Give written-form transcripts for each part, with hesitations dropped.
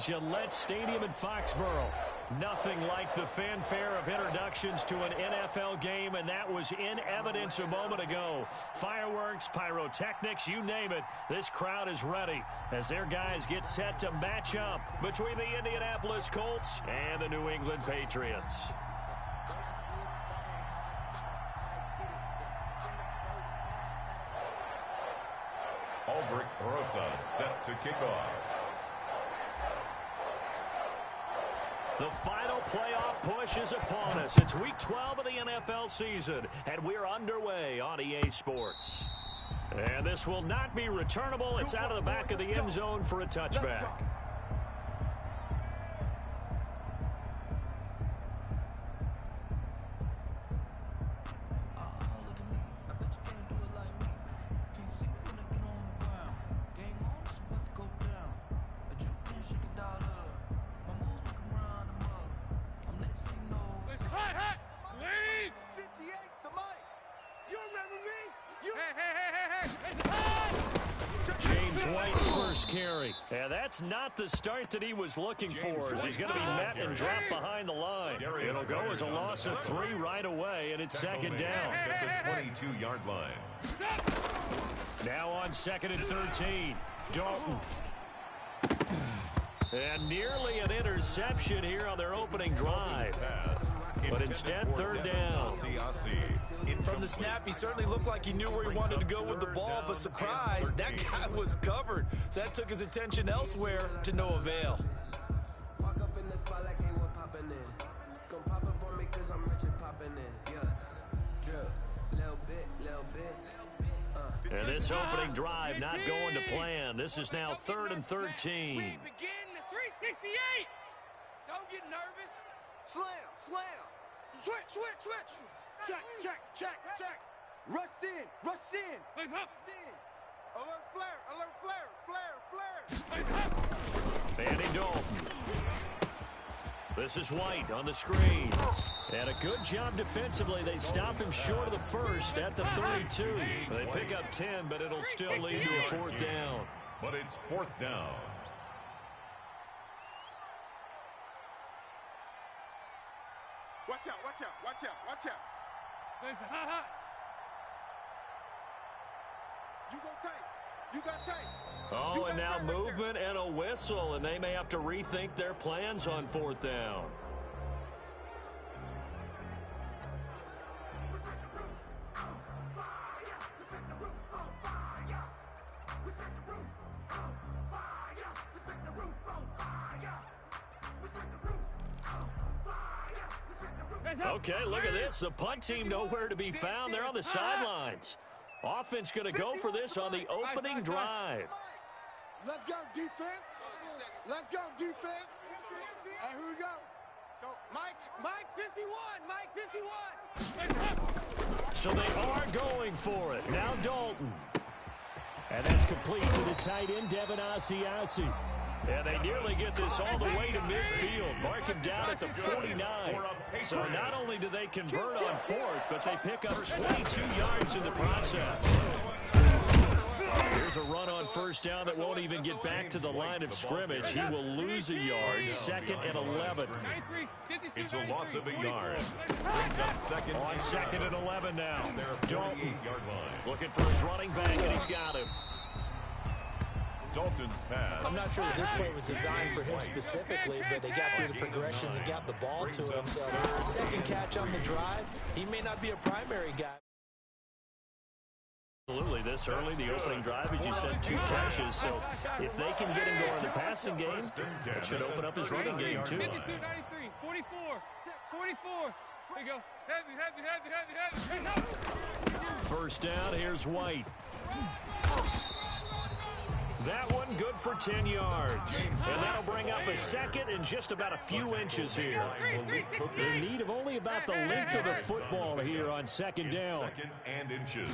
Gillette Stadium in Foxborough. Nothing like the fanfare of introductions to an NFL game, and that was in evidence a moment ago. Fireworks, pyrotechnics, you name it. This crowd is ready as their guys get set to match up between the Indianapolis Colts and the New England Patriots. Ulbrich Rosa set to kick off. The final playoff push is upon us. It's Week 12 of the NFL season, and we're underway on EA Sports. And this will not be returnable. It's out of the back of the end zone for a touchback. Carry. And that's not the start that he was looking for. As he's going to be met and dropped behind the line. It'll go as a loss of 3 right away, and it's second down. At the 22-yard line. Now on 2nd and 13. Dalton. And nearly an interception here on their opening drive. But instead, 3rd down. From the snap, he certainly looked like he knew where he wanted to go with the ball, but surprise, that guy was covered. So that took his attention elsewhere to no avail. And this opening drive not going to plan. This is now 3rd and 13. We begin the 368. Don't get nervous. Slam, slam. Switch. Check. Rush in. Wave up. Alert flare. Andy Dalton. This is White on the screen. And a good job defensively. They stop him short of the first at the 32. They pick up 10, but it'll still lead to a 4th down. But it's 4th down. Watch out. You got tight. Oh, and now movement and a whistle, and they may have to rethink their plans on 4th down. Okay, look at this. The punt team nowhere to be found. They're on the sidelines. Offense going to go for this on the opening drive. Let's go, defense. And here we go. Mike 51. So they are going for it. Now Dalton. And that's complete to the tight end, Devin Asiasi. And they nearly get this all the way to midfield. Mark him down at the 49. So not only do they convert on 4th, but they pick up 22 yards in the process. Here's a run on 1st down that won't even get back to the line of scrimmage. He will lose a yard, 2nd and 11. It's a loss of a yard. Brings up 2nd. On 2nd and 11 now. Dalton looking for his running back, and he's got him. Dalton's pass. I'm not sure that this play was designed for him specifically, but they got through the progressions and got the ball to him. So 2nd catch on the drive, he may not be a primary guy. Absolutely. This early, the opening drive, as you said, 2 catches. So if they can get him going in the passing game, it should open up his running game, too. 52, 93, 44. There you go. Heavy. 1st down, here's White. That one good for 10 yards. And that'll bring up a 2nd and just about a few inches here. In need of only about the length of the football here on 2nd down. 2nd and inches.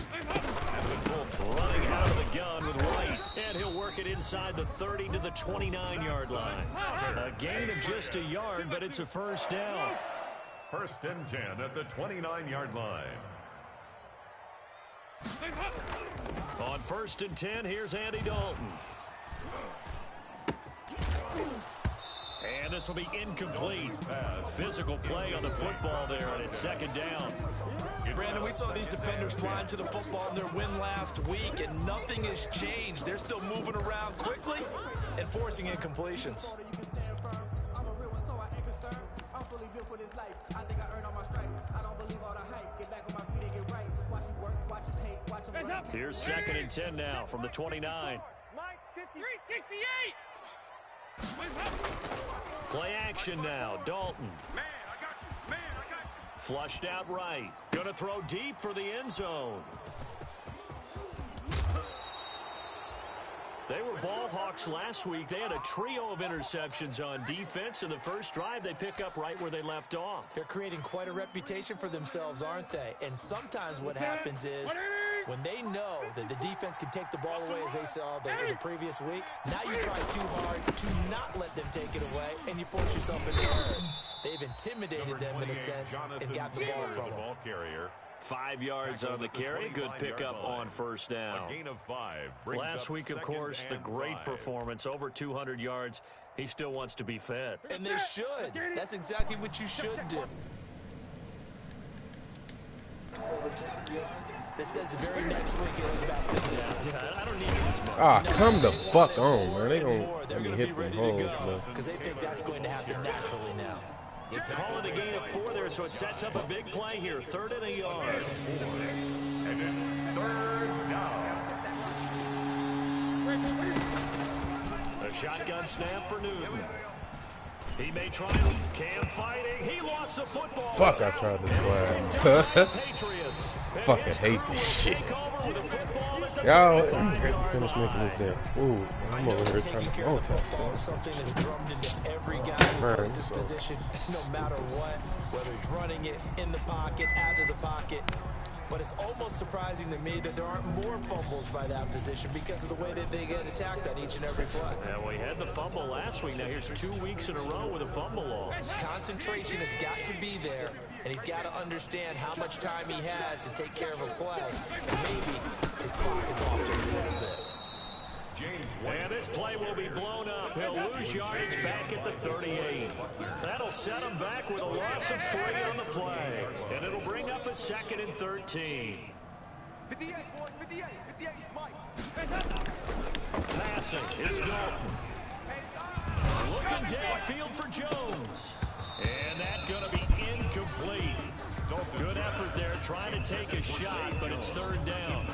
Running out of the gun with White. And he'll work it inside the 30 to the 29-yard line. A gain of just a yard, but it's a 1st down. 1st and 10 at the 29-yard line. On 1st and 10, here's Andy Dalton. And this will be incomplete. Physical play on the football there, and it's second down. Brandon, we saw these defenders flying to the football in their win last week, and nothing has changed. They're still moving around quickly and forcing incompletions. Here's 2nd and 10 now from the 29. 368. Play action now. Dalton. Man, I got you. Man, I got you. Flushed out right. Going to throw deep for the end zone. They were ball hawks last week. They had a trio of interceptions on defense. In the first drive, they pick up right where they left off. They're creating quite a reputation for themselves, aren't they? And sometimes what happens is when they know that the defense can take the ball away, as they saw the previous week, now you try too hard to not let them take it away, and you force yourself into errors. They've intimidated them in a sense and got the ball from them. 5 yards on the carry. Good pickup on first down. A gain of 5. Last week, of course, the great performance, over 200 yards. He still wants to be fed. And they should. That's exactly what you should do. This says the very next week it's back things out. Yeah, I don't need this much. Ah, come the fuck on, man. They gonna They're going to hit be them ready holes, to go man. because they think that's going to happen naturally now. Call it a gain of 4 there, so it sets up a big play here. 3rd and a yard. And it's 3rd down. A shotgun snap for Newton. He may try. Cam fighting. He lost the football. Fuck, I tried to flag. Patriots. Fucking hate this shit. Y'all, I'm ready to finish making this damn food. I'm over here trying to Football is something that's drummed into every guy who plays this position, no matter what, whether he's running it in the pocket, out of the pocket. But it's almost surprising to me that there aren't more fumbles by that position because of the way that they get attacked on each and every play. Yeah, we had the fumble last week. Now here's 2 weeks in a row with a fumble loss. Concentration has got to be there, and he's got to understand how much time he has to take care of a play. And maybe his clock is off just a little bit. And this play will be blown up. He'll lose yardage back at the 38. That'll set him back with a loss of 3 on the play. And it'll bring up a 2nd and 13. 58, boys, 58, 58, Mike. Passing, it's Dalton. Looking downfield for Jones. And that's going to be incomplete. Good effort there, trying to take a shot, but it's 3rd down.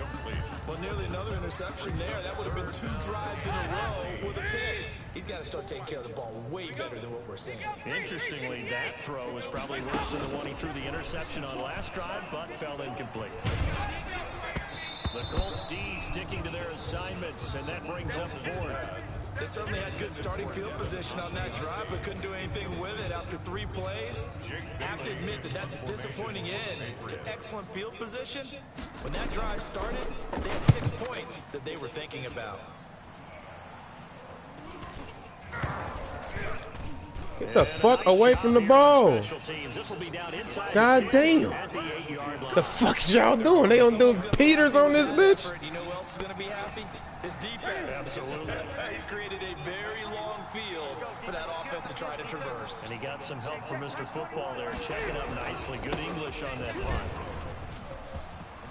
Well, nearly another interception there. That would have been 2 drives in a row with a pick. He's got to start taking care of the ball way better than what we're seeing. Interestingly, that throw was probably worse than the one he threw the interception on last drive, but fell incomplete. The Colts D sticking to their assignments, and that brings up 4th. They certainly had good starting field position on that drive, but couldn't do anything with it after 3 plays. Have to admit that that's a disappointing end to excellent field position. When that drive started, they had 6 points that they were thinking about. Get the fuck away from the ball. God damn. The fuck is y'all doing? They gonna do Peters on this bitch? You know who else is going to be happy? His defense. Absolutely. He's created a very long field for that offense to try to traverse. And he got some help from Mr. Football there, checking up nicely. Good English on that punt.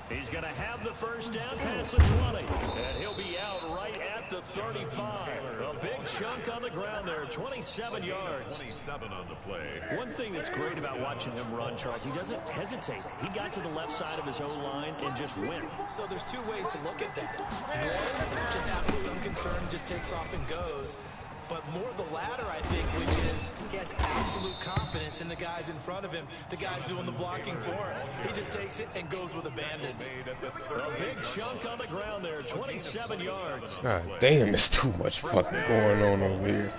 He's going to have the first down past the 20. And he'll be out right at the 35. A big chunk on the ground there, 27 yards. 27 on the play. One thing that's great about watching him run, Charles, he doesn't hesitate. He got to the left side of his O-line and just went. So there's 2 ways to look at that. One, just absolutely unconcerned, just takes off and goes. But more the latter, I think, which is he has absolute confidence in the guys in front of him, the guys doing the blocking for him. He just takes it and goes with abandon. A big chunk on the ground there, 27 yards. God damn, there's too much fucking going on over here.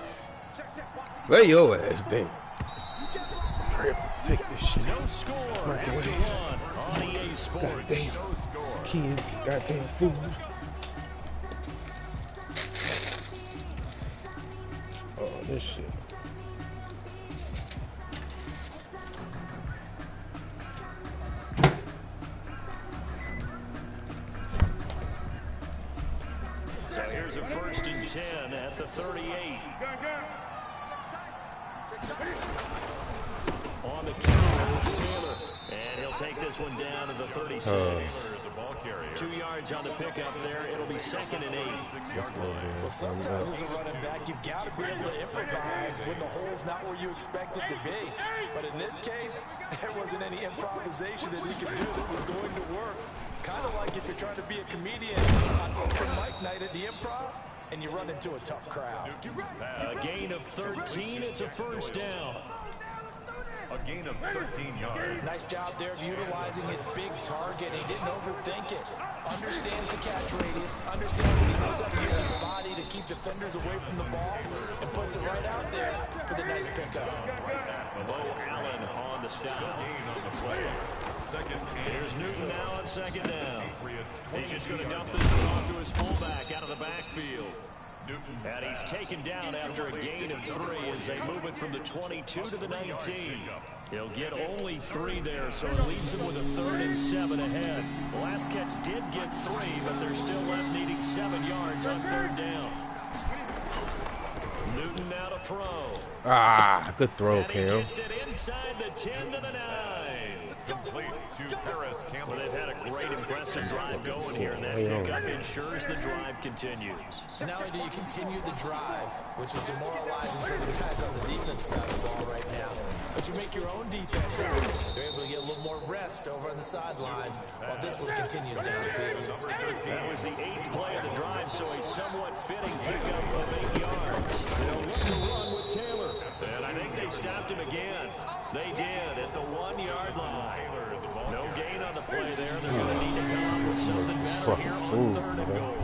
Lay your ass down. Take this shit. No score after 1 on EA Sports. Goddamn kids, goddamn food. Oh, this shit. So here's a 1st and 10 at the 38. On the counter, it's Taylor. And he'll take this one down to the 36. 2 yards on the pickup there. It'll be 2nd and 8. Well, sometimes as a running back, you've got to be able to improvise when the hole's not where you expect it to be. But in this case, there wasn't any improvisation that he could do that was going to work. Kind of like if you're trying to be a comedian on open mic night at the Improv and you run into a tough crowd. A gain of 13. It's a first down. A gain of 13 yards. Nice job there of utilizing his big target. He didn't overthink it. Understands the catch radius. Understands that he knows how to use his body to keep defenders away from the ball and puts it right out there for the nice pickup. Below Allen on the stop. Gain on the play. Here's Newton now on 2nd down. He's just going to dump this one off to his fullback out of the backfield. And he's taken down after a gain of 3 as they move it from the 22 to the 19. He'll get only 3 there, so it leaves him with a 3rd and 7 ahead. The last catch did get 3, but they're still left needing 7 yards on 3rd down. Newton now to throw. Ah, good throw, Cam. And he gets it inside the 10 to the 9. Complete to Paris Campbell. Well, they've had a great, impressive drive going here, and that pickup ensures the drive continues. So not only do you continue the drive, which is demoralizing for the guys on the defense side of the ball right now, but you make your own defense out. They're able to get a little more rest over on the sidelines while this one continues downfield. That was the 8th play of the drive, so a somewhat fitting pickup of 8 yards. They'll let the run with Taylor, and I think they stopped him again. They did at the 1-yard line. No gain on the play there. They're going to need to come up with something better here on 3rd and goal.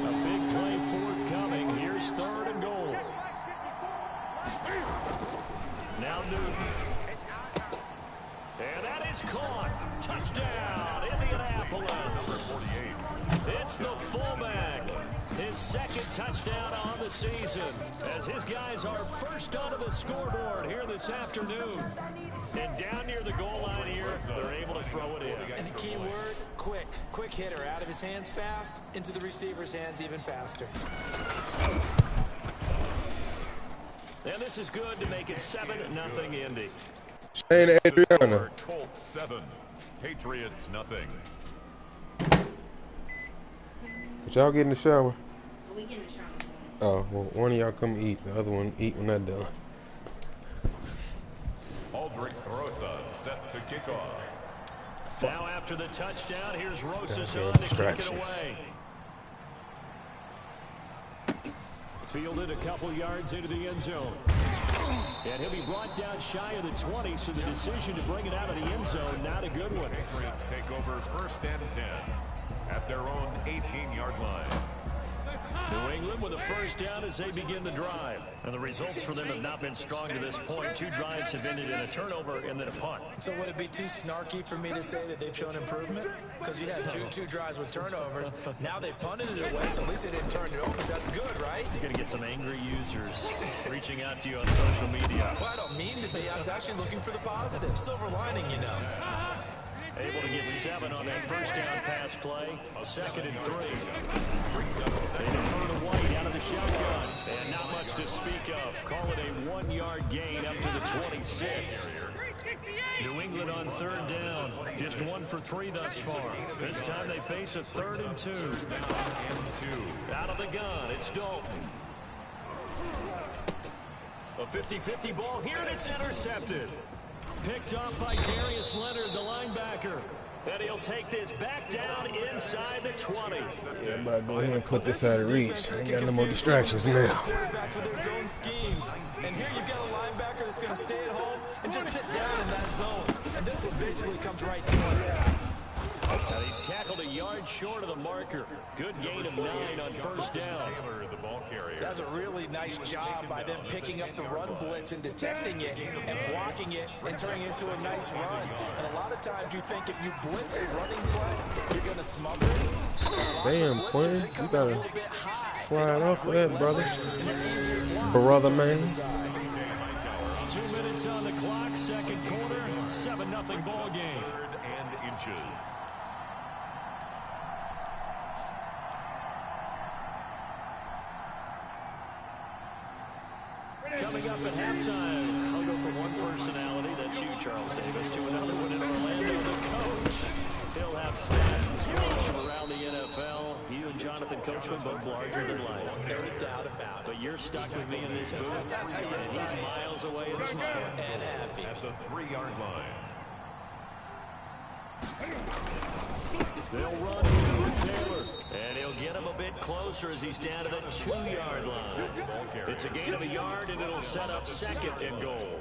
A big play forthcoming. Here's 3rd and goal. Now Newton. And that is caught. Touchdown, Indianapolis. Number 48. It's the fullback. His 2nd touchdown on the season as his guys are first onto the scoreboard here this afternoon. And down near the goal line here, they're able to throw it in. And the key word, quick. Quick hitter out of his hands fast, into the receiver's hands even faster. And this is good to make it 7-0 Indy. Shane Adriana. Colts 7. Patriots nothing. But y'all get in the shower. We get in the shower. Oh, well, one of y'all come eat. The other one eat when that's done. Aldrich Rosa set to kick off. Now after the touchdown, here's Rosas Goddamn on to kick it distractions. away. Fielded a couple yards into the end zone. And he'll be brought down shy of the 20, so the decision to bring it out of the end zone, not a good one. Patriots take over 1st and 10 at their own 18-yard line. New England with a first down as they begin the drive. And the results for them have not been strong to this point. 2 drives have ended in a turnover and then a punt. So would it be too snarky for me to say that they've shown improvement? Because you had two drives with turnovers. Now they punted it away, so at least they didn't turn it over. That's good, right? You're going to get some angry users reaching out to you on social media. Well, I don't mean to be. I was actually looking for the positive. Silver lining, you know. Able to get 7 on that first down pass play. 2nd and 3. They defer to White out of the shotgun. And not much to speak of. Call it a 1-yard gain up to the 26. New England on 3rd down. Just 1 for 3 thus far. This time they face a 3rd and 2. Out of the gun, it's Dalton. A 50-50 ball here, and it's intercepted. Picked up by Darius Leonard, the linebacker. And he'll take this back down inside the 20. Yeah, I'm about to go ahead and put this out of reach. Ain't got no more distractions now. Quarterbacks with their zone schemes. And here you've got a linebacker that's going to stay at home and just sit down in that zone. And this one basically comes right to him. Now he's tackled a yard short of the marker. Good gain of 9 on first down. That's a really nice job by them picking up the run blitz and detecting it and blocking it and turning it into a nice run. And a lot of times you think if you blitz a running play, you're going to smother it. Damn, Quinn, you gotta slide off of that, brother. Brother, man. 2 minutes on the clock, 2nd quarter, 7-0 ball game. 3rd and inches. Coming up at halftime, I'll go from one personality, that's you, Charles Davis, to another one in Orlando, the coach. He'll have stats and scores from around the NFL. You and Jonathan Coachman both larger than life. No doubt about it. But you're stuck with me in this booth, and he's miles away and smiling. And happy. At the 3-yard line. They'll run into Taylor, and he'll get him a bit closer as he's down to the 2-yard line. It's a gain of a yard, and it'll set up second and goal.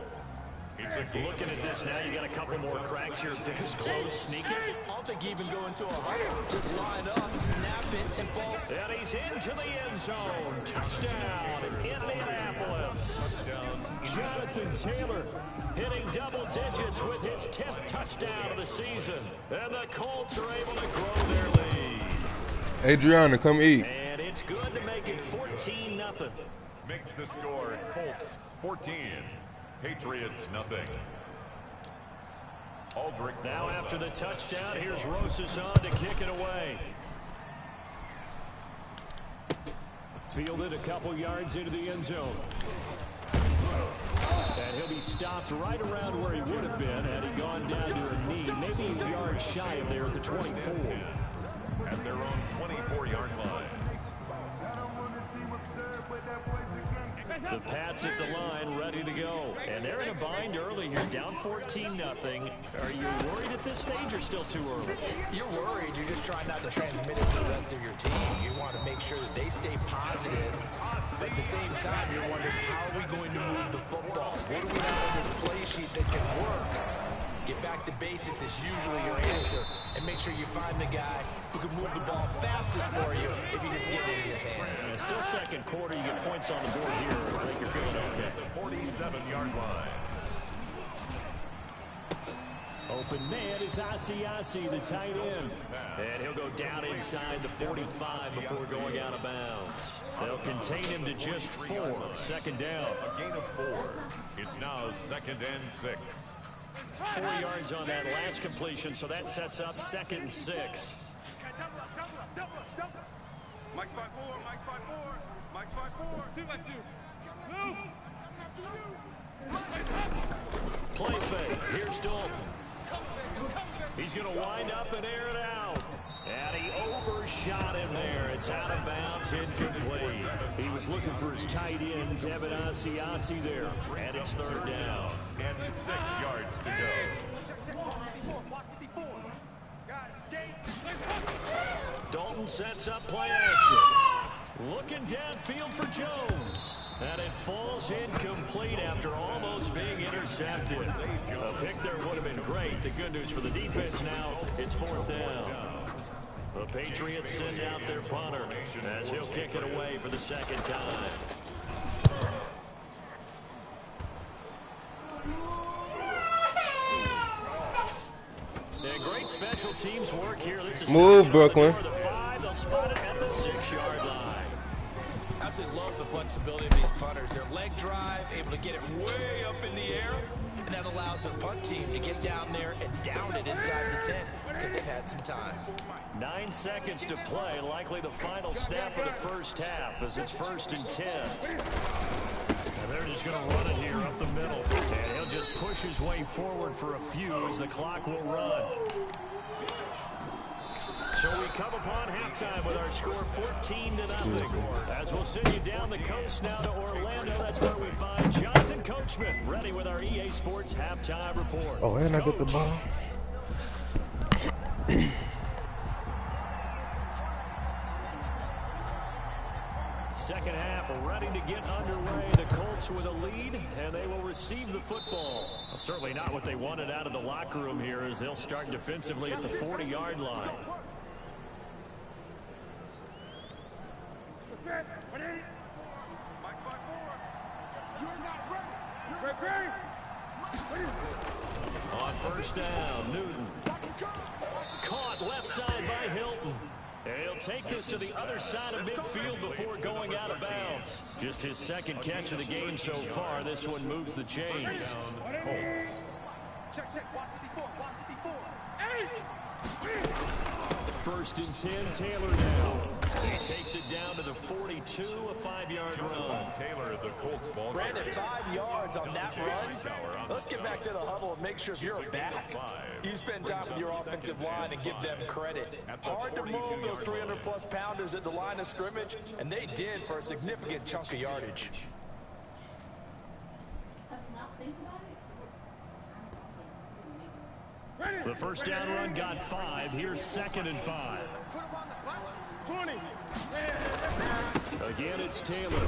Looking at this now, you got a couple more cracks here. This close, sneak it. I don't think even go into a huddle. Just line up, snap it, and fall. And he's into the end zone. Touchdown, Indianapolis. Jonathan Taylor hitting double digits with his 10th touchdown of the season. And the Colts are able to grow their lead. Adriana, come eat. And it's good to make it 14-0. Makes the score Colts 14. Patriots nothing. Aldrich now after the touchdown, here's Rosas on to kick it away. Fielded a couple yards into the end zone. And he'll be stopped right around where he would have been had he gone down to a knee, maybe a yard shy of there at the 24. At their own 24-yard line. The Pats at the line, ready to go. And they're in a bind early here, down 14-0. Are you worried at this stage or still too early? You're worried. You're just trying not to transmit it to the rest of your team. You want to make sure that they stay positive. But at the same time, you're wondering, how are we going to move the football? What do we have on this play sheet that can work? Get back to basics is usually your answer. And make sure you find the guy who can move the ball fastest for you if you just get it in his hands. Still second quarter, you get points on the board here. I think you're feeling okay. 47-yard line. Open man is Asiasi, the tight end. And he'll go down inside the 45 before going out of bounds. They'll contain him to just 4. Second down. A gain of 4. It's now 2nd and 6. 4 yards on that last completion, so that sets up 2nd and 6. Mike 5-4, Mike 5-4, Mike 5-4. 2-2. Play fake. Here's Dalton. He's going to wind up and air it out. And he overshot him there. It's out of bounds, incomplete. He was looking for his tight end, Devin Asiasi there. And it's 3rd down. And 6 yards to go. Dalton sets up play action. Looking downfield for Jones. And it falls incomplete after almost being intercepted. A pick there would have been great. The good news for the defense now, it's 4th down. The Patriots send out their punter as he'll kick it away for the 2nd time. Yeah, great special teams work here. This is move, Brooklyn. The 5, they'll spot it at the 6-yard line. Absolutely love the flexibility of these punters. Their leg drive, able to get it way up in the air, and that allows the punt team to get down there and down it inside the 10 because they've had some time. 9 seconds to play, likely the final snap of the first half as it's 1st and 10. And they're just going to run it here up the middle. And he'll just push his way forward for a few as the clock will run. So we come upon halftime with our score 14-0. As we'll send you down the coast now to Orlando, that's where we find Jonathan Coachman ready with our EA Sports halftime report. Oh, and I got the ball. Second half ready to get underway. The Colts with a lead, and they will receive the football. Well, certainly not what they wanted out of the locker room here as they'll start defensively at the 40-yard line. On 1st down, Newton. Caught left side by Hilton. And he'll take this to the other side of midfield before going out of bounds. Just his 2nd catch of the game so far. This one moves the chains. First and 10, Taylor now. He takes it down to the 42, a 5-yard run. Taylor, the Colts ball. Brandon, 5 yards on that run. Let's get back to the huddle and make sure if you're a back, you spend time with your offensive line and give them credit. Hard to move those 300-plus pounders at the line of scrimmage, and they did for a significant chunk of yardage. The first down run got 5. Here's 2nd and 5. 20. Again, it's Taylor.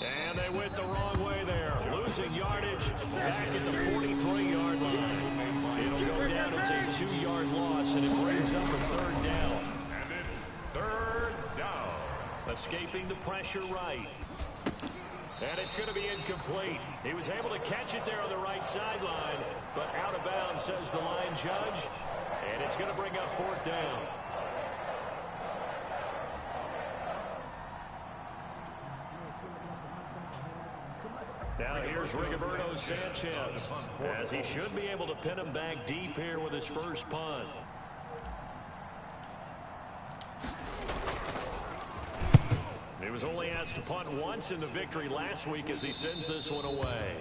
And they went the wrong way there. Losing yardage back at the 43-yard line. It'll go down as a 2-yard loss, and it brings up a 3rd down. And it's 3rd down. Escaping the pressure right. And it's going to be incomplete. He was able to catch it there on the right sideline, but out of bounds, says the line judge. And it's going to bring up 4th down. Now here's Rigoberto Sanchez, as he should be able to pin him back deep here with his first punt. He was only asked to punt once in the victory last week as he sends this one away.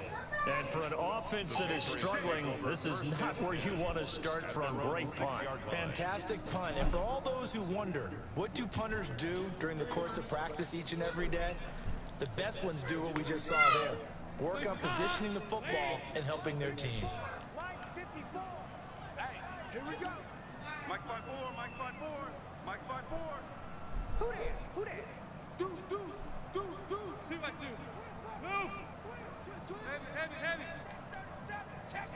And for an offense that is struggling, this is not where you want to start from. Great punt. Fantastic punt. And for all those who wonder, what do punters do during the course of practice each and every day? The best ones do what we just saw there. Work on positioning the football and helping their team. Hey, here we go. Mike 5-4, Mike 5-4, Mike 5-4. Who that? Who that? Deuce. See what I do. Move. Heavy. 37. Check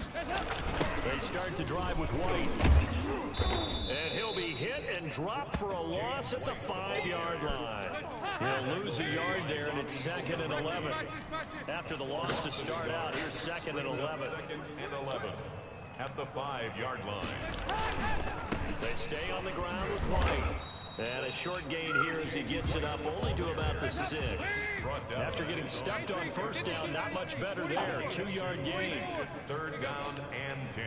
37. They start the drive with White. And he'll be hit and dropped for a loss at the 5-yard line. He'll lose a yard there, and it's 2nd and 11. After the loss to start out, here's 2nd and 11. 2nd and 11 at the 5-yard line. They stay on the ground with White. And a short gain here as he gets it up only to about the 6. After getting stuffed on first down, not much better there. 2-yard gain. 3rd down and 10.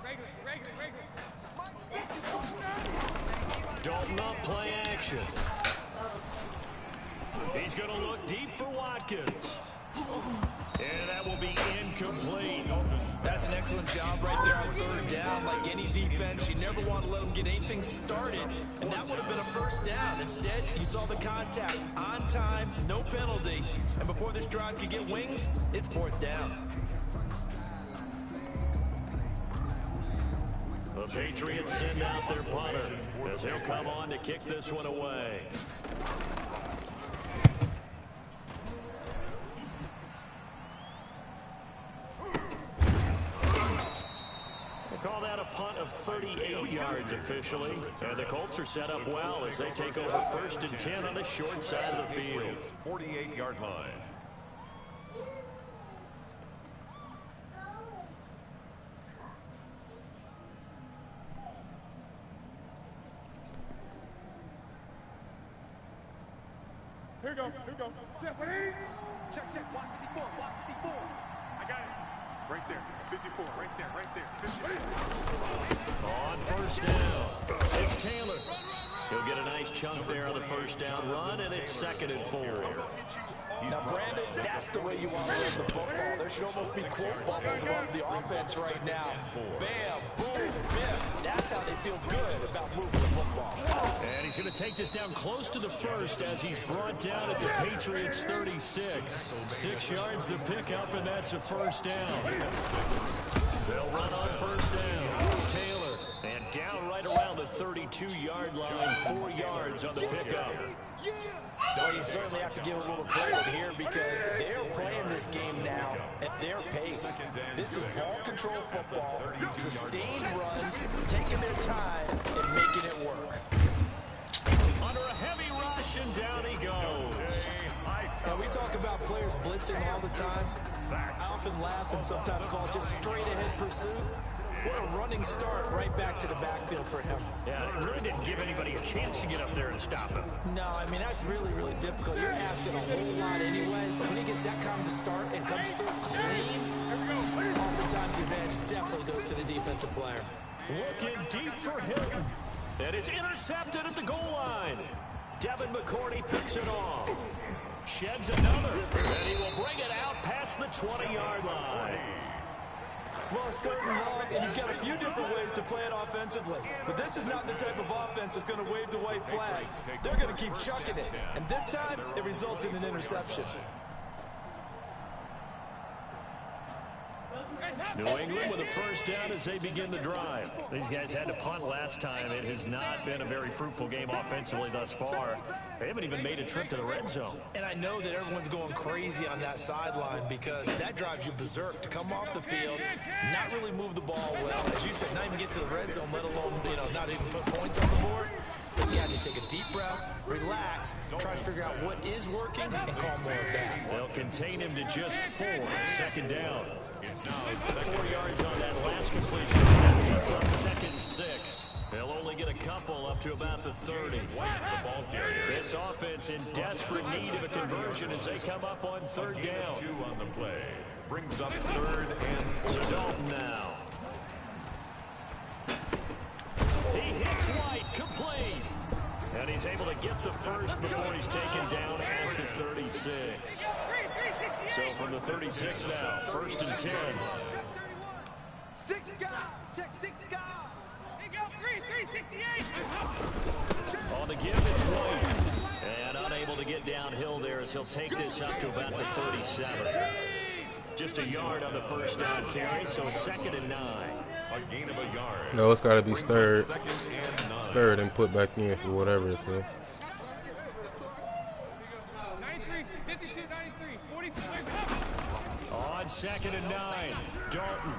Regular. Dalton up, play action. He's going to look deep for Watkins. And that will be incomplete. That's an excellent job right there on 3rd down. Like any defense, you never want to let them get anything started. And that would have been a first down. Instead, you saw the contact on time, no penalty. And before this drive could get wings, it's 4th down. The Patriots send out their punter as he'll come on to kick this one away. Call that a punt of 38 yards officially. And the Colts are set up well as they take over 1st and 10 on the short side of the field. 48-yard line. Here we go. Check. Block 54. I got it. Right there. 54. Right there. 54. On first down, it's Taylor. He'll get a nice chunk there on the first down run, and it's 2nd and 4. Now, Brandon, that's the way you want to run the football. There should almost be quote bubbles above the offense right now. Bam, boom, biff. That's how they feel good about moving the football. And he's going to take this down close to the 1st as he's brought down at the Patriots 36. 6 yards the pickup, and that's a first down. They'll run on first down. Taylor, and down right around the 32-yard line, 4 yards on the pickup. Well, you certainly have to give a little credit here because they're playing this game now at their pace. This is ball control football, sustained runs, taking their time and making it work. Under a heavy rush, and down he goes. Now, we talk about players blitzing all the time. I often laugh and sometimes call it just straight-ahead pursuit. What a running start right back to the backfield for him. Yeah, it really didn't give anybody a chance to get up there and stop him. No, I mean, that's really, really difficult. You're asking a whole lot anyway, but when he gets that kind of a start and comes through clean, oftentimes the advantage definitely goes to the defensive player. Looking deep for Hilton. And it's intercepted at the goal line. Devin McCourty picks it off. Sheds another. And he will bring it out past the 20-yard line. Well, it's 3rd and long, and you've got a few different ways to play it offensively. But this is not the type of offense that's going to wave the white flag. They're going to keep chucking it. And this time, it results in an interception. New England with a first down as they begin the drive. These guys had to punt last time. It has not been a very fruitful game offensively thus far. They haven't even made a trip to the red zone. And I know that everyone's going crazy on that sideline because that drives you berserk to come off the field, not really move the ball well. As you said, not even get to the red zone, let alone, not even put points on the board. But yeah, just take a deep breath, relax, try to figure out what is working, and call more of that. They'll contain him to just 4. 2nd down. 4 yards on that last completion. That sets up 2nd and 6. They'll only get a couple up to about the 30. This offense in desperate need of a conversion as they come up on 3rd down. 2 on the play. Brings up 3rd and So Dalton now. He hits White, complete. And he's able to get the first before he's taken down at the 36. So from the 36 now, 1st and 10. 6 guys. Check 6 guys. They go 368. On the give, it's White. And unable to get downhill there as he'll take this up to about the 37. Just a yard on the first down carry, so it's 2nd and 9. a gain of a yard. No, it's got to be Brings up third. 2nd and 9. Third and put back in for whatever it says. 93, 52, 93, 45. On 2nd and 9, Dalton.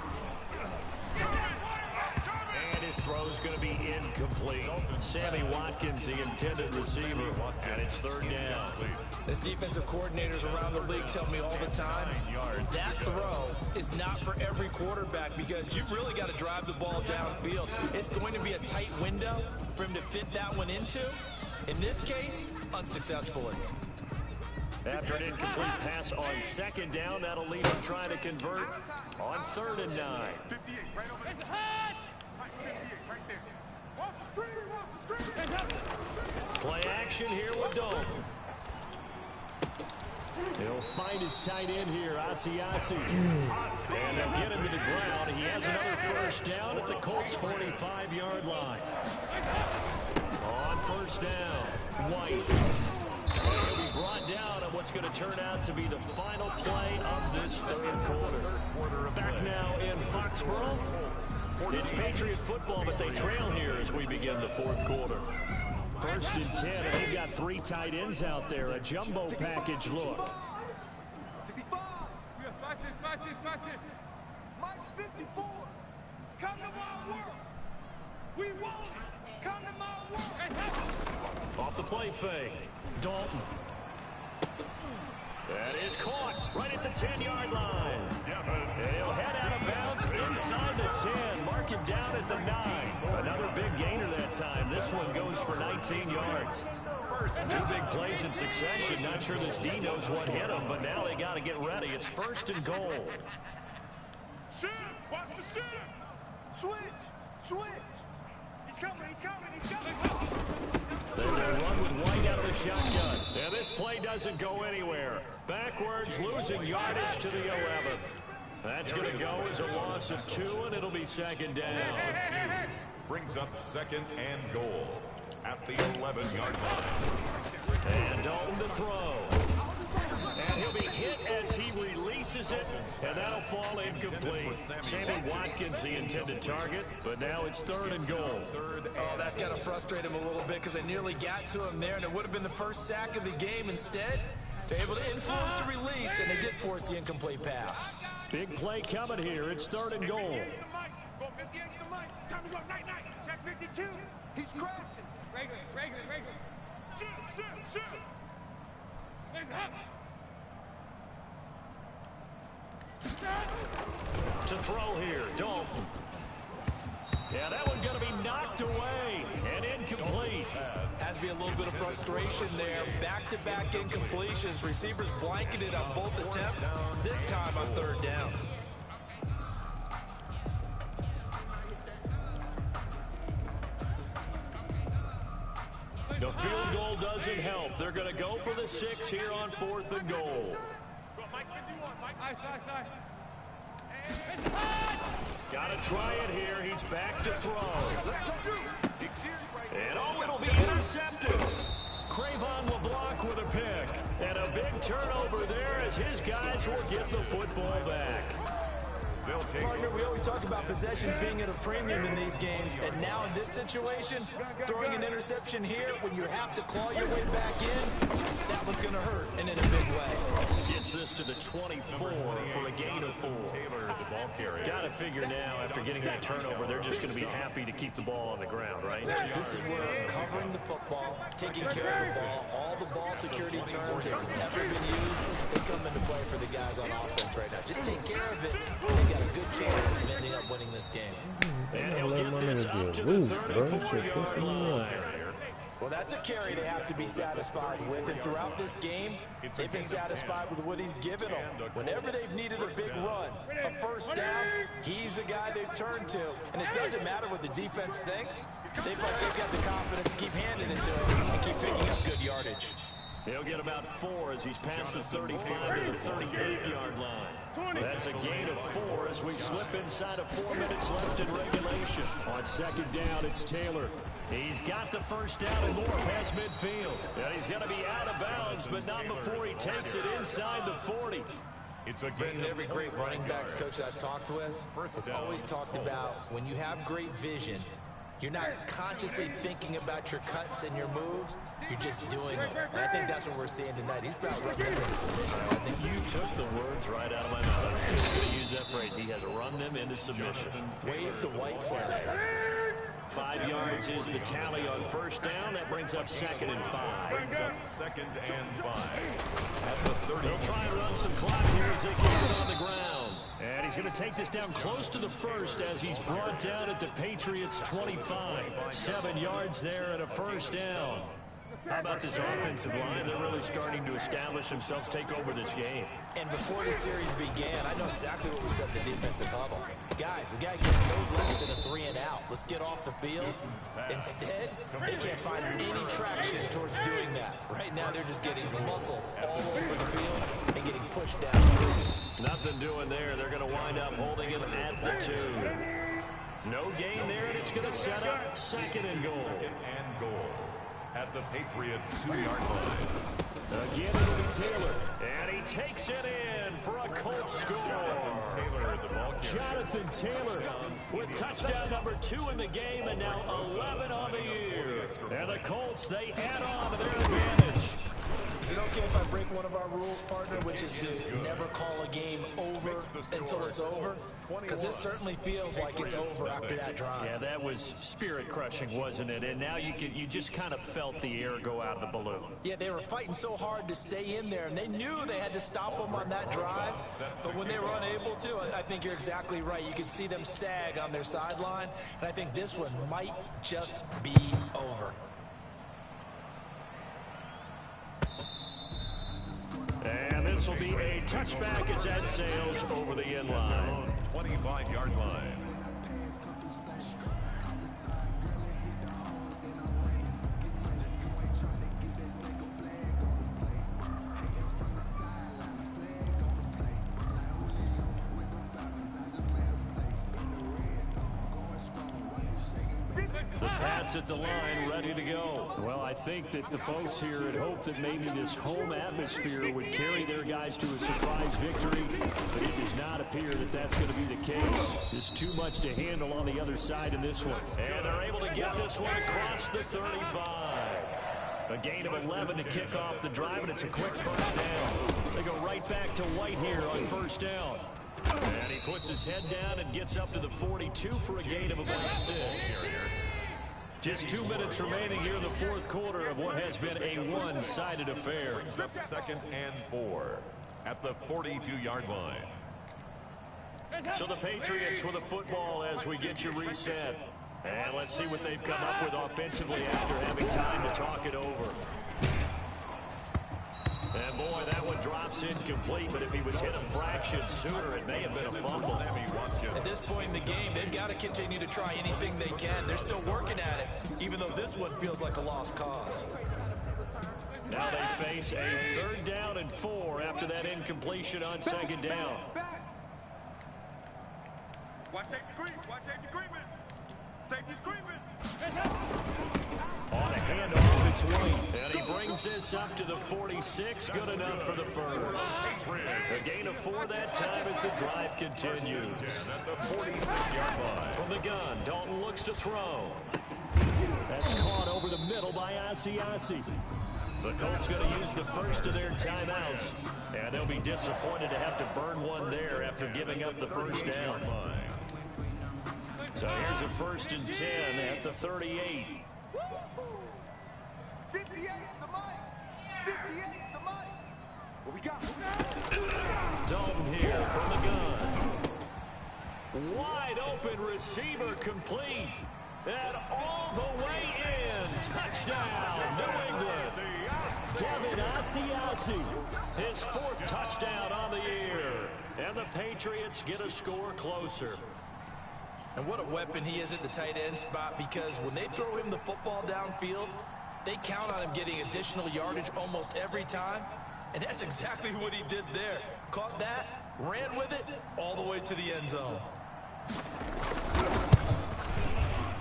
And his throw is going to be incomplete. Sammy Watkins, the intended receiver, and it's 3rd down. As defensive coordinators around the league tell me all the time, that throw is not for every quarterback because you've really got to drive the ball downfield. It's going to be a tight window for him to fit that one into. In this case, unsuccessfully. After an incomplete pass on 2nd down, that'll leave him trying to convert on 3rd and 9. 58, right over there. Right, 58, right there. Watch the screen, watch the screen. Play action here with Dalton. He'll find his tight end here, Asiasi. And they'll get him to the ground. He has another first down at the Colts' 45-yard line. On 1st down, White. He'll be brought down on what's going to turn out to be the final play of this 3rd quarter. Back now in Foxborough. It's Patriot football, but they trail here as we begin the 4th quarter. 1st and 10, and they've got 3 tight ends out there. A jumbo package look. 65. Watch this. Mike 54. Come to my work. We want it. Come to my work. Off the play fake, Dalton. That is caught right at the 10-yard line. And he'll head out of bounds inside the 10. Mark him down at the 9. Another big gainer that time. This one goes for 19 yards. 2 big plays in succession. Not sure this D knows what hit him, but now they got to get ready. It's 1st and goal. Shoot. Watch the shoot. Switch. He's coming. They will run with White out of the shotgun. And this play doesn't go anywhere. Backwards, losing yardage to the 11. That's going to go as a loss of 2, and it'll be 2nd down. Brings up 2nd and goal at the 11-yard line. And Dalton to throw. And he'll be hit as he releases it, and that'll fall incomplete. Sammy Watkins, the intended target, but now it's 3rd and goal. Oh, that's got to frustrate him a little bit because they nearly got to him there, and it would have been the first sack of the game. Instead, they're able to influence the release, and they did force the incomplete pass. Big play coming here. It's 3rd and goal. Go 58 to the mic. Time to go. Night. Check 52. He's crashing. Regular. Shoot. To throw here, Dalton. Yeah, that one going to be knocked away and incomplete. Has to be a little bit of frustration there. Back-to-back incompletions. Receivers blanketed on both attempts. This time on third down. The field goal doesn't help. They're going to go for the 6 here on 4th and goal. Got to try it here. He's back to throw. And oh, it'll be intercepted. Cravon will block with a pick. And a big turnover there as his guys will get the football back. Partner, we always talk about possessions being at a premium in these games, and now in this situation, throwing an interception here when you have to claw your way back in, that one's going to hurt, and in a big way. Gets this to the 24 for a gain of 4. Got to figure now, after getting that turnover, they're just going to be happy to keep the ball on the ground, right? This is where covering the football, taking care of the ball, all the ball security terms that have ever been used, they come into play for the guys on offense right now. Just take care of it. They got a good chance of ending up winning this game. And he'll get this up to the 34-yard line. Well, that's a carry they have to be satisfied with, and throughout this game, they've been satisfied with what he's given them. Whenever they've needed a big run, a first down, he's the guy they've turned to. And it doesn't matter what the defense thinks. They feel like they've got the confidence to keep handing it to him and keep picking up good yardage. He'll get about 4 as he's past the 35 to the 38-yard line. That's a gain of 4 as we slip inside of 4 minutes left in regulation. On second down, it's Taylor. He's got the first down and more past midfield. And he's going to be out of bounds, but not before he takes it inside the 40. Brendan, every great running backs coach I've talked with has always talked about when you have great vision, you're not consciously thinking about your cuts and your moves. You're just doing them. And I think that's what we're seeing tonight. He's about running them into submission. I think you took the words right out of my mouth. I was just going to use that phrase. He has run them into submission. Wave the white flag. 5 yards is the tally on first down. That brings up 2nd and 5. Second and 5. At the 30. They'll try and run some clock here as they get it on the ground. And he's going to take this down close to the first as he's brought down at the Patriots' 25. 7 yards there and a first down. How about this offensive line? They're really starting to establish themselves, take over this game. And before the series began, I know exactly what we said in the defensive huddle. Guys, we got to get no less than a 3 and out. Let's get off the field. Instead, they can't find any traction towards doing that. Right now, they're just getting muscle all over the field and getting pushed down. Nothing doing there. They're going to wind up holding him at the 2. No gain there, and it's going to set up 2nd and goal. 2nd and goal. At the Patriots' 2-yard line. Again, it'll be Taylor. And he takes it in for a Colts score. Jonathan Taylor with touchdown number 2 in the game and now 11 on the year. And the Colts, they add on to their advantage. Is it okay if I break one of our rules, partner, which is to never call a game over until it's over? Because this certainly feels like it's over after that drive. Yeah, that was spirit-crushing, wasn't it? And now you just kind of felt the air go out of the balloon. Yeah, they were fighting so hard to stay in there, and they knew they had to stop them on that drive. But when they were unable to, I think you're exactly right. You could see them sag on their sideline, and I think this one might just be over. And this will be a touchback as that sails over the end line. 25-yard line. At the line, ready to go. Well, I think that the folks here had hoped that maybe this home atmosphere would carry their guys to a surprise victory, but it does not appear that that's going to be the case. There's too much to handle on the other side in this one. And they're able to get this one across the 35. A gain of 11 to kick off the drive, and it's a quick first down. They go right back to White here on first down. And he puts his head down and gets up to the 42 for a gain of about 6. Just 2 minutes remaining here in the fourth quarter of what has been a one-sided affair. 2nd and 4 at the 42-yard line. So the Patriots with the football as we get you reset. And let's see what they've come up with offensively after having time to talk it over. And boy, that one drops incomplete, but if he was hit a fraction sooner, it may have been a fumble. At this point in the game, they've got to continue to try anything they can. They're still working at it, even though this one feels like a lost cause. Now they face a 3rd down and 4 after that incompletion on 2nd down. Watch safety scream. Watch safety screaming. Safety screaming. On a handoff, it's White. And he brings this up to the 46. Good enough for the first. A gain of 4 that time as the drive continues. At the 46-yard line. From the gun, Dalton looks to throw. That's caught over the middle by Asiasi. The Colts going to use the first of their timeouts. And they'll be disappointed to have to burn one there after giving up the first down. So here's a 1st and 10 at the 38. 58 the mic. 58 the mic. What we got? Dalton here from the gun. Wide open receiver complete. And all the way in. Touchdown, New England. Devin Asiasi. His 4th touchdown on the year. And the Patriots get a score closer. And what a weapon he is at the tight end spot, because when they throw him the football downfield, they count on him getting additional yardage almost every time. And that's exactly what he did there. Caught that, ran with it, all the way to the end zone.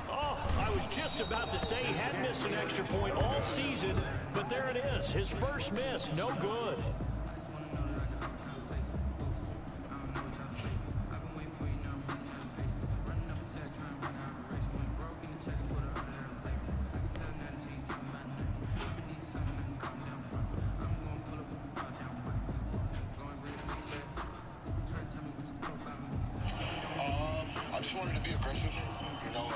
Oh, I was just about to say he had missed an extra point all season, but there it is. His first miss, no good. I just wanted to be aggressive, you know,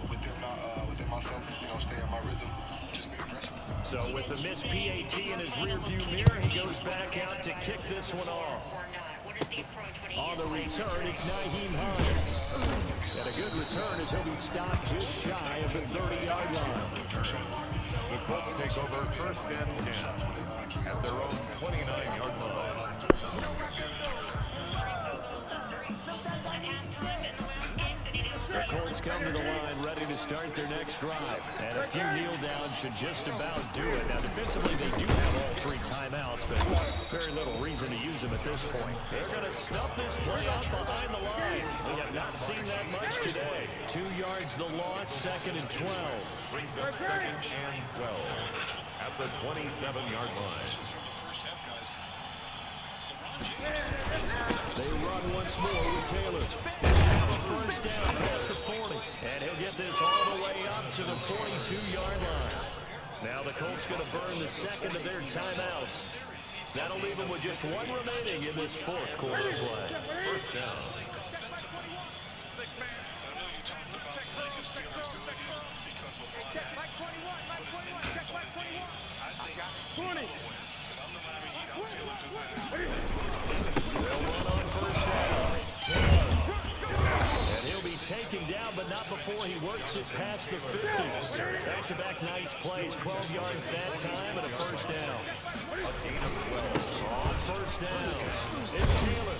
within myself, you know, stay in my rhythm, just be aggressive. So with the missed PAT in his rearview mirror, he goes back out to kick this one off. On the return, it's Nyheim Hines. And a good return as he'll be stopped just shy of the 30-yard line. The Colts take over 1st and 10 at their own 29-yard line. The Colts come to the line ready to start their next drive. And a few kneel downs should just about do it. Now, defensively, they do have all 3 timeouts, but very little reason to use them at this point. They're going to snuff this play off behind the line. We have not seen that much today. 2 yards the loss, 2nd and 12. Brings up 2nd and 12 at the 27-yard line. They run once more with Taylor. Now a 1st down past the 40. And he'll get this all the way up to the 42-yard line. Now the Colts going to burn the 2nd of their timeouts. That'll leave them with just 1 remaining in this 4th quarter of play. 1st down. Check Mike 21, Mike 21, check Mike 21. I got 20. They'll run on 1st down. Taylor. And he'll be taken down, but not before he works it past the 50. Back-to-back nice plays, 12 yards that time, and a 1st down. A gain of 12. On 1st down, it's Taylor.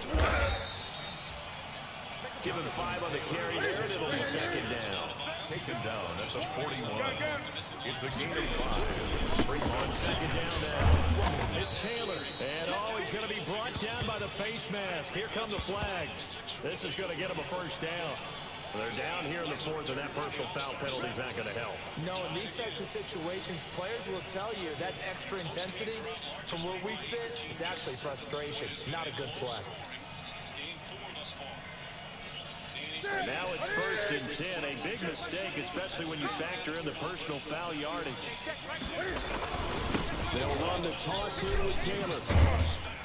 Give him 5 on the carry there, and it'll be 2nd down. Taken down at the 41. It's a gain of 5. On 2nd down now. It's Taylor. And oh, he's going to be brought down by the face mask. Here come the flags. This is going to get him a 1st down. They're down here in the 4th, and that personal foul penalty is not going to help. No, in these types of situations, players will tell you that's extra intensity. From where we sit, it's actually frustration, not a good play. And now it's 1st and 10. A big mistake, especially when you factor in the personal foul yardage. They'll run the toss here with Taylor.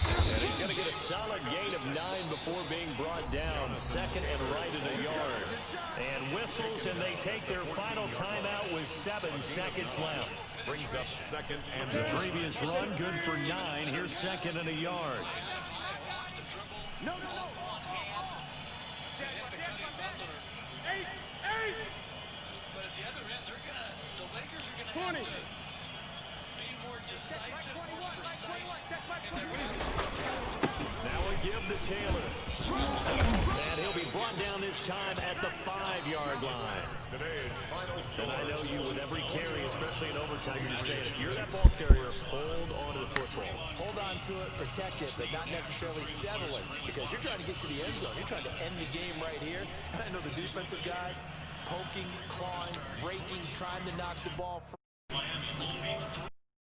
And he's going to get a solid gain of 9 before being brought down. 2nd and right at a yard. And whistles, and they take their final timeout with 7 seconds left. Brings up 2nd and The previous run, good for 9. Here's 2nd and a yard. No. 20. Now we give to Taylor. And he'll be brought down this time at the 5-yard line. Today's final score. And I know you, with every carry, especially in overtime, you're just saying, if you're that ball carrier, hold on to the football. Hold on to it, protect it, but not necessarily settle it, because you're trying to get to the end zone. You're trying to end the game right here. And I know the defensive guys poking, clawing, raking, trying to knock the ball free.